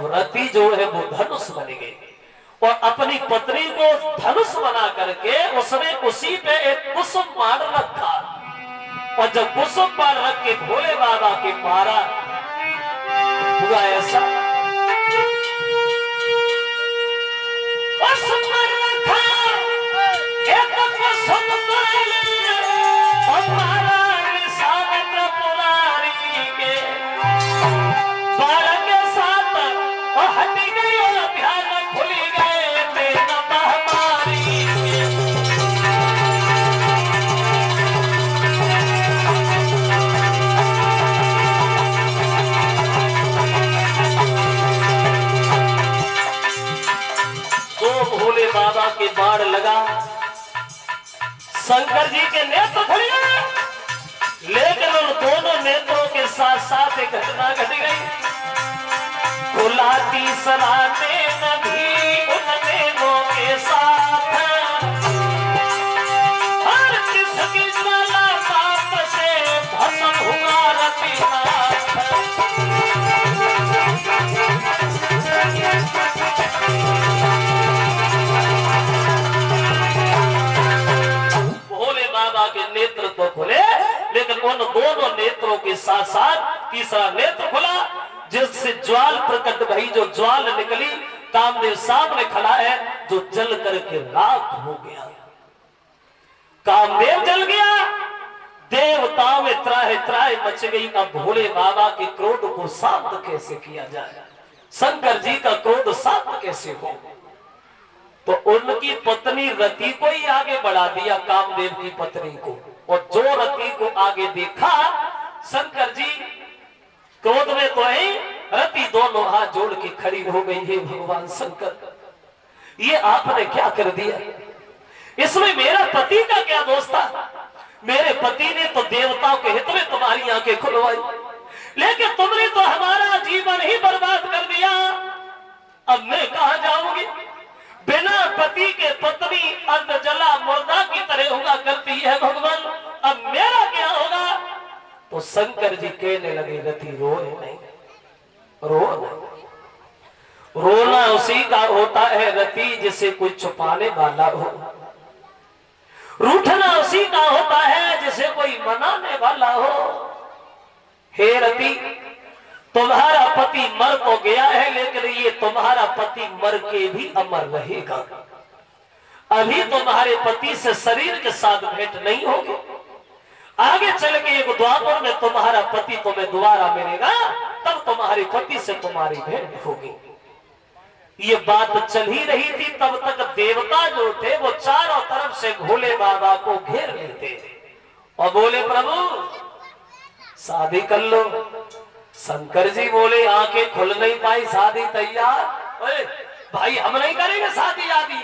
अब रति जो है वो धनुष बन गई और अपनी पत्नी को धनुष बना करके उसने उसी पे एक कुसुम बाण रखा और जब कुसुम बाण रख के भोले बाबा के मारा हुआ ऐसा बाबा के बाण लगा, शंकर जी के नेत्र खुल गए, लेकिन उन दोनों नेत्रों के साथ साथ एक घटना घट गई। खुला तीसरा नैन भी उन नैनों के साथ हर किसकी ज्वाला बाप से भस्म हुआ रतिनाथ। के नेत्र तो खुले, लेकिन उन दोनों नेत्रों के साथ साथ तीसरा नेत्र खुला, जिससे ज्वाल प्रकट भई। जो ज्वाल निकली, कामदेव सामने खड़ा है, जो जल करके राख हो गया। कामदेव जल गया, देवताओं में त्राहि त्राहि मच गई। अब भोले बाबा के क्रोध को शांत कैसे किया जाए, शंकर जी का क्रोध शांत कैसे हो? तो उनकी पत्नी रति को ही आगे बढ़ा दिया, कामदेव की पत्नी को। और जो रति को आगे देखा, शंकर जी क्रोध में तो है, रति दोनों हाथ जोड़ के खड़ी हो गई है। भगवान शंकर, ये आपने क्या कर दिया? इसमें मेरा पति का क्या दोष था? मेरे पति ने तो देवताओं के हित में तुम्हारी आंखें खुलवाई, लेकिन तुमने तो हमारा जीवन ही बर्बाद कर दिया। अब मैं कहां जाऊंगी? बिना पति के पत्नी अर्ध जला मुर्दा की तरह हुआ करती है। भगवान, अब मेरा क्या होगा? तो शंकर जी कहने लगे, रति रो नहीं, रो नहीं। रोना उसी का होता है रति जिसे कोई छुपाने वाला हो, रूठना उसी का होता है जिसे कोई मनाने वाला हो। हे रति, तुम्हारा पति मर तो गया है, लेकिन ये तुम्हारा पति मर के भी अमर रहेगा। अभी तुम्हारे पति से शरीर के साथ भेंट नहीं होगी, आगे चल के एक द्वापर में तुम्हारा पति तुम्हें दोबारा मिलेगा, तब तुम्हारे पति से तुम्हारी भेंट होगी। ये बात चल ही रही थी, तब तक देवता जो थे वो चारों तरफ से भोले बाबा को घेर लेते और बोले, प्रभु शादी कर लो। शंकर जी बोले, आंखें खुल नहीं पाई, शादी तैयार? अरे भाई, हम नहीं करेंगे शादी आदि।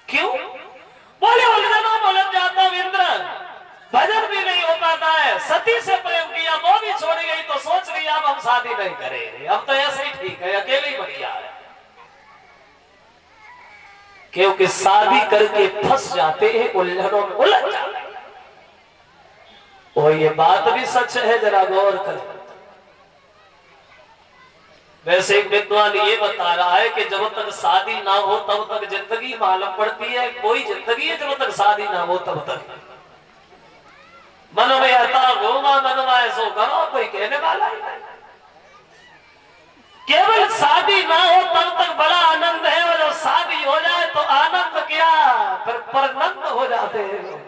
क्यों? बोले, उलझना बोलत जाता इंद्र, भजन भी नहीं हो पाता है, सती से प्रेम किया, वो भी छोड़ गई, तो सोच रही अब हम शादी नहीं करेंगे, अब तो ऐसे ही ठीक है, अकेले ही बढ़िया है। क्योंकि शादी करके फंस जाते हैं, उलझनों में उलझ जाते हैं। और ये बात भी सच है, जरा गौर करें। वैसे एक विद्वान ये बता रहा है कि जब तक शादी ना हो तब तक जिंदगी मालूम पड़ती है। कोई जिंदगी है जब तक शादी ना हो तब तक। मन में आता घूमा, मन में ऐसो करो, कोई कहने वाला ही नहीं। केवल शादी ना हो तब तक बड़ा आनंद है, और जब शादी हो जाए तो आनंद क्या, फिर परनंद हो जाते हैं।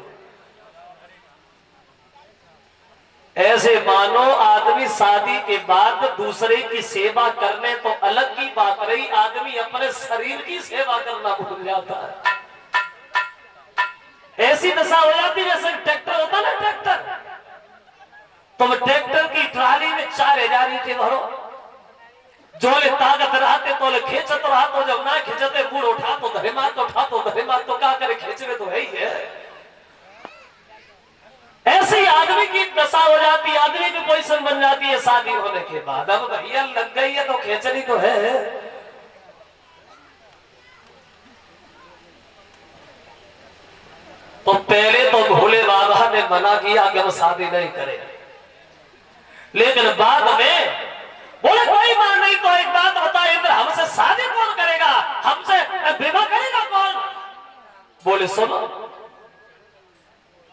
ऐसे मानो आदमी शादी के बाद दूसरे की सेवा करने तो अलग की बात रही, आदमी अपने शरीर की सेवा करना भूल जाता है। ऐसी दशा हो जाती है जैसे ट्रैक्टर होता ना, ट्रैक्टर, तुम ट्रैक्टर की ट्राली में 4000 ईंटें भरो, जोले ताकत रहते तो खींचत रहा, तो जब ना खींचते बूढ़ उठा तो धरे मार, तो उठा तो धरे मार, तो क्या करे, खींचवे तो है ही है। ऐसे ही आदमी की दशा हो जाती है, आदमी की पोजीशन बन जाती है शादी होने के बाद। अब भैया लग गई है तो खींचनी तो है। तो पहले तो भोले बाबा ने मना किया कि हम शादी नहीं करें, लेकिन बाद में बोले कोई बात नहीं, तो एक बात बता इंद्र, बोले सुनो।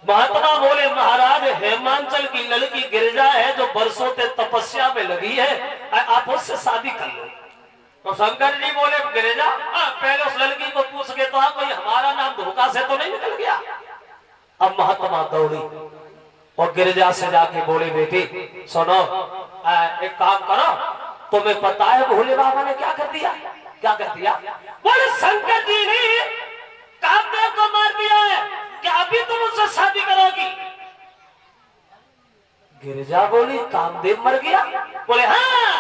महात्मा बोले महाराज हेमांचल की लड़की गिरिजा है जो बरसों से तपस्या में लगी है, आप उससे शादी कर लो। तो शंकर जी बोले गिरिजा, पहले उस लड़की को पूछ के तो कोई हमारा नाम धोखा से तो नहीं निकल गया। अब महात्मा दौड़ी और गिरिजा से जाके बोले बेटी सुनो, एक काम करो, तुम्हें पता है भोले बाबा ने क्या कर दिया? क्या कर दिया? बोले शंकर जी ने कामदेव को मार दिया है, क्या अभी तुम उससे शादी करोगी? गिरिजा बोली कामदेव मर गया? बोले हाँ,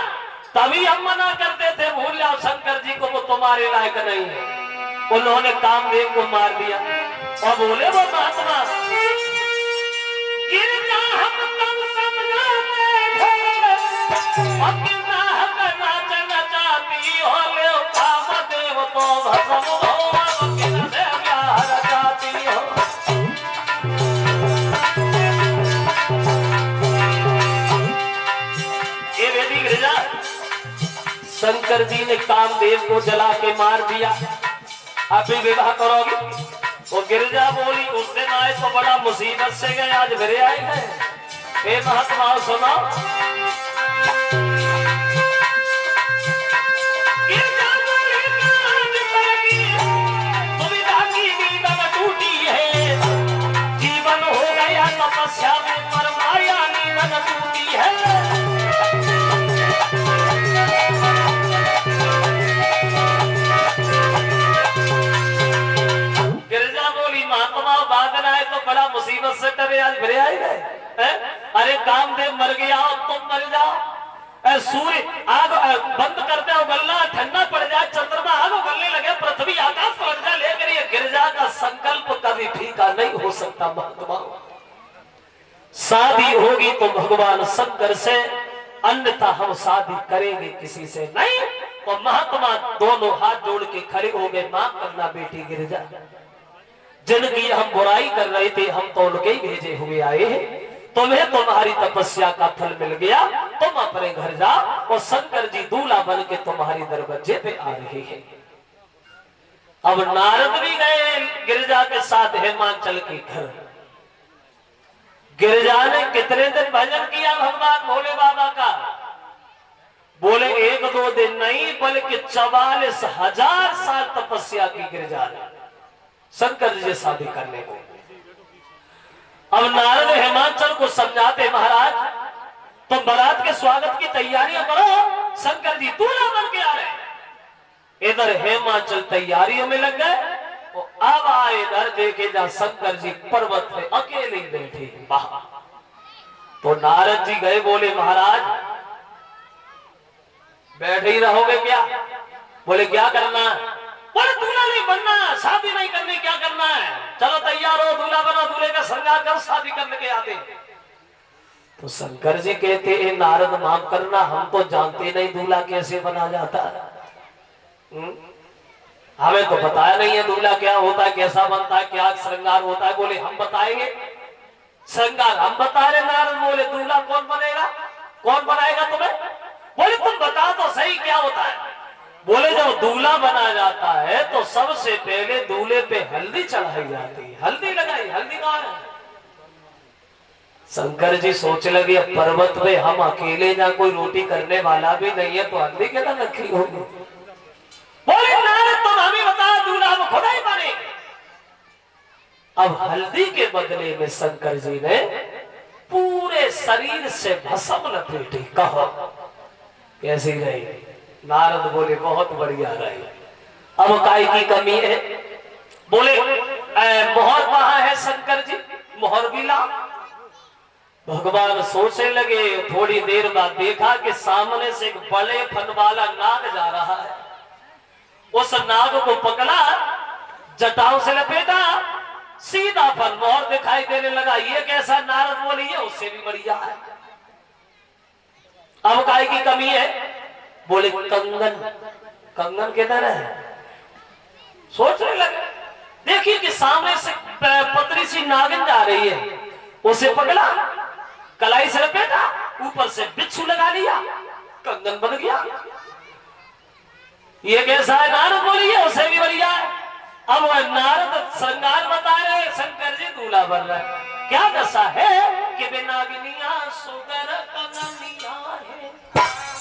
तभी हम मना करते थे भूल जाओ शंकर जी को, वो तुम्हारे लायक नहीं है। उन्होंने कामदेव को मार दिया। और बोले वो महात्मा गिरिजा हम तब समझाते थे, अपना हक नाचना चाहती हो, ले कामदेव तो भस्म हो, वकील से प्यार चाहती हो। ये बेटी गिरिजा, शंकर जी ने कामदेव को जला के मार दिया, अभी विवाह करोगी? वो गिरिजा बोली उस दिन आए तो बड़ा मुसीबत से गए, आज मेरे आए गए। हे महात्मा सुनो, गिरिजा बोली दुविधा की नींद टूटी है, जीवन हो गया तपस्या में पर माया नींद टूटी है। बड़ा मुसीबत से डरे, आज भरे आए गए। अरे कामदेव मर गया और तुम मर जाओ, सूर्य आग बंद करते हो गलना, ठंडा पड़ जाए, चंद्रमा आग उगलने लगे, पृथ्वी आकाश पलट जाए, लेकर ये गिरिजा का संकल्प कभी फीका नहीं हो सकता। महात्मा शादी होगी तो भगवान शंकर से, अन्यथा हम शादी करेंगे किसी से नहीं। तो महात्मा दोनों हाथ जोड़ के खड़े हो गए, माफ करना बेटी गिरिजा, जिनकी हम बुराई कर रहे थे हम तो उनके ही भेजे हुए आए हैं, तुम्हें तुम्हारी तपस्या का फल मिल गया, तुम अपने घर जाओ और शंकर जी दूल्हा बन के तुम्हारी दरवाजे पे आ रहे हैं। अब नारद भी गए गिरिजा के साथ हेमांचल के घर। गिरिजा ने कितने दिन भजन किया भगवान भोले बाबा का? बोले 1-2 दिन नहीं बल्कि 44,000 साल तपस्या की गिरिजा ने शंकर जी से शादी करने को। अब नारद हेमांचल को समझाते महाराज तुम बारात के स्वागत की तैयारियां करो, शंकर जी दूल्हा बन के आ रहे हैं। इधर हेमांचल तैयारियों में लग गए, अब आए इधर देखे जा शंकर जी पर्वत पे अकेले बैठे बाहर। तो नारद जी गए, बोले महाराज बैठे ही रहोगे क्या? बोले क्या करना? बोले दूल्हा नहीं बनना, शादी नहीं करनी, क्या करना है? चलो तैयार हो, दूल्हा बनो, दूल्हे का श्रृंगार कर, शादी करने के आते। तो शंकर जी कहते हैं नारद माफ करना, हम तो जानते नहीं दूल्हा कैसे बना जाता है, हमें तो बताया नहीं है दूल्हा क्या होता है, कैसा बनता है, क्या श्रृंगार होता है। बोले हम बताएंगे, श्रृंगार हम बता रहे। नारद बोले दूल्हा कौन बनेगा, कौन बनाएगा तुम्हें? बोले तुम बता तो सही क्या होता है। बोले जब दूल्हा बना जाता है तो सबसे पहले दूल्हे पे हल्दी चढ़ाई जाती है, हल्दी लगाई, हल्दी कहाँ है? शंकर जी सोच लगे पर्वत पे हम अकेले, ना कोई रोटी करने वाला भी नहीं है, तो हल्दी क्या रखी होगी। बोले नारद तुम हमें बता, दूल्हा हम खुदा ही बनेंगे। अब हल्दी के बदले में शंकर जी ने पूरे शरीर से भस्म लपेटी। कहो कैसी रही? नारद बोले बहुत बढ़िया रही। अब काय की कमी है? बोले मोहर कहाँ है शंकर जी? मोहर भी ला। भगवान सोचने लगे, थोड़ी देर बाद देखा कि सामने से एक बड़े फन वाला नाग जा रहा है। उस नाग को पकड़ा, जटाओं से लपेटा, सीधा फन मोहर दिखाई देने लगा। ये कैसा? नारद बोले ये उससे भी बढ़िया है। अब काय की कमी है? बोले कंगन। कंगन किधर है? सोचने लगे, देखिए कि सामने से पतली सी नागिन जा रही है, उसे पकड़ा, कलाई से लपेटा, ऊपर से बिच्छू लगा लिया, कंगन बन गया। ये कैसा है? नारद बोलिए उसे भी बढ़िया है। अब वह नारद श्रृंगार दूल्हा बन रहा है। क्या दशा है कि